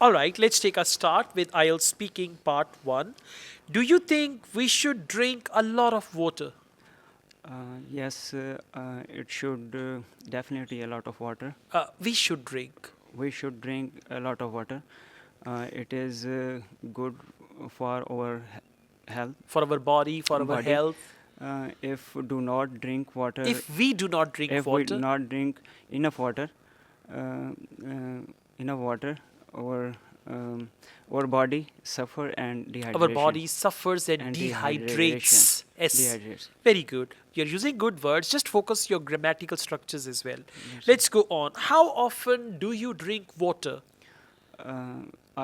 All right, let's take a start with Ielts speaking part 1. Do you think we should drink a lot of water? Yes, it should definitely a lot of water. We should drink. We should drink a lot of water. It is good for our health, For our body, for our body. health. If do not drink water, If we do not drink if water, we not drink enough water, enough water, our body suffer and dehydration. our body suffers and And dehydrates. Yes. Dehydrates. Very good. You're using good words. Just focus your grammatical structures as well. Yes. Let's go on. How often do you drink water?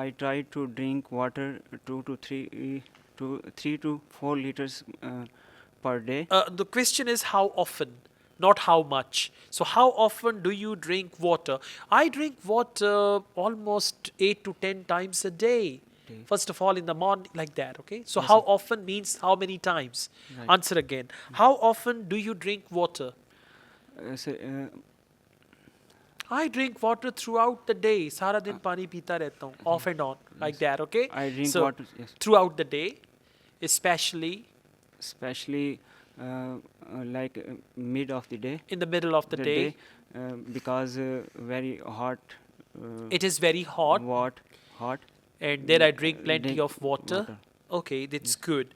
I try to drink water 3 to 4 liters per day. The question is how often, not how much. So how often do you drink water? I drink water almost 8 to 10 times a day. First of all, in the morning, like that, okay? So Yes, how sir. often means how many times? Right. Answer again. How often do you drink water? I drink water throughout the day. सारा दिन पानी पीता रहता हूँ, off and on, like that, okay? I drink So, water, yes. throughout the day, especially Especially like mid of the day. in the middle of the day. Because very hot. It is very hot, Hot. and then I drink plenty drink of water. water. Okay, that's good.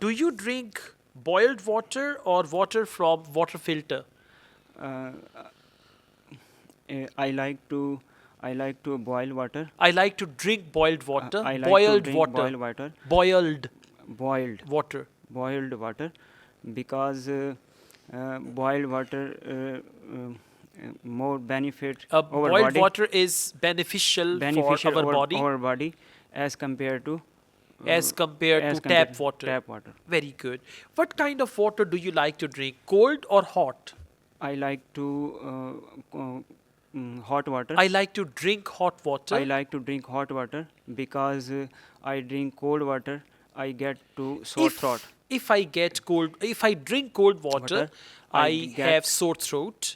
Do you drink boiled water or water from water filter? I like to boil water. I like to drink boiled water. I like boiled to drink water. boiled water. Boiled Boiled water. boiled water, because boiled water more benefit our Boiled body. water is beneficial for our body as compared to as compared as to compared tap water. Tap water. Very good. What kind of water do you like to drink? Cold or hot? I like to hot water. I like to drink hot water. I like to drink hot water because I drink cold water, I get to sore throat. If I drink cold water, Water, I get- have sore throat.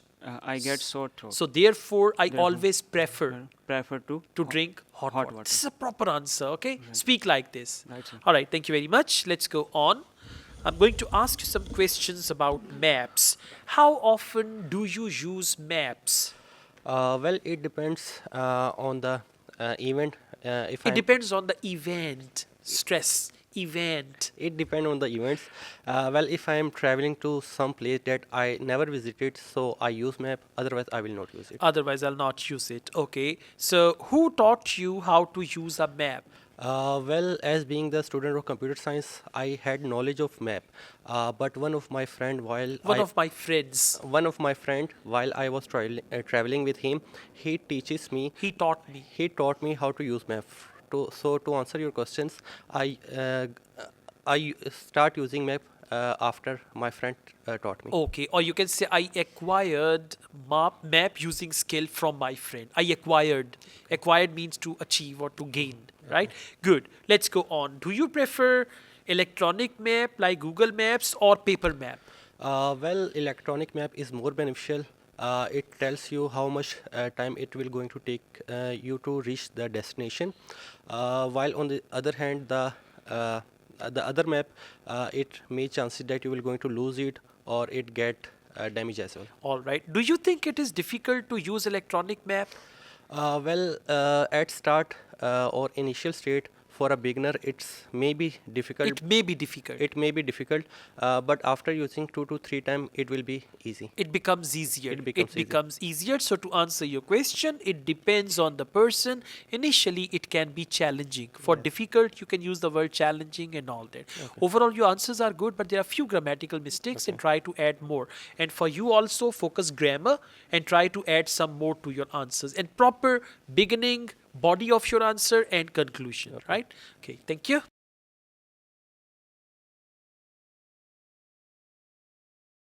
I get sore throat. So therefore, I Therefore, always prefer prefer to to drink hot water. water. This is a proper answer, okay? Speak like this. Right, sir. All right, thank you very much. Let's go on. I'm going to ask you some questions about maps. How often do you use maps? Well, it depends on the event. If It I'm- depends on the event. Stress. Event. It depends on the events. Well, if I am traveling to some place that I never visited, so I use map. Otherwise, I will not use it. Otherwise, I'll not use it. Okay. So, who taught you how to use a map? Well, as being the student of computer science, I had knowledge of map. But one of my friend, One of my friends. while I was traveling with him, he teaches me. He taught me. He taught me how to use map. To answer your questions, I start using map after my friend taught me. Okay, or you can say I acquired map using skill from my friend. I acquired. Acquired means to achieve or to gain, right? Good. Let's go on. Do you prefer electronic map like Google Maps or paper map? Well, electronic map is more beneficial. It tells you how much time it will going to take you to reach the destination. While on the other hand, the other map, it may chances that you will going to lose it or it get damage as well. All right. Do you think it is difficult to use electronic map? Well, at start or initial state for a beginner, it's maybe difficult. It may be difficult. It may be difficult, but after using 2 to 3 times, it will be easy. It becomes easier. It becomes easy. easier. So to answer your question, it depends on the person. Initially, it can be challenging. For difficult, you can use the word challenging and all that. Overall, your answers are good, but there are few grammatical mistakes and try to add more. And for you also, focus grammar and try to add some more to your answers. And proper beginning, body of your answer and conclusion, right? Okay, thank you.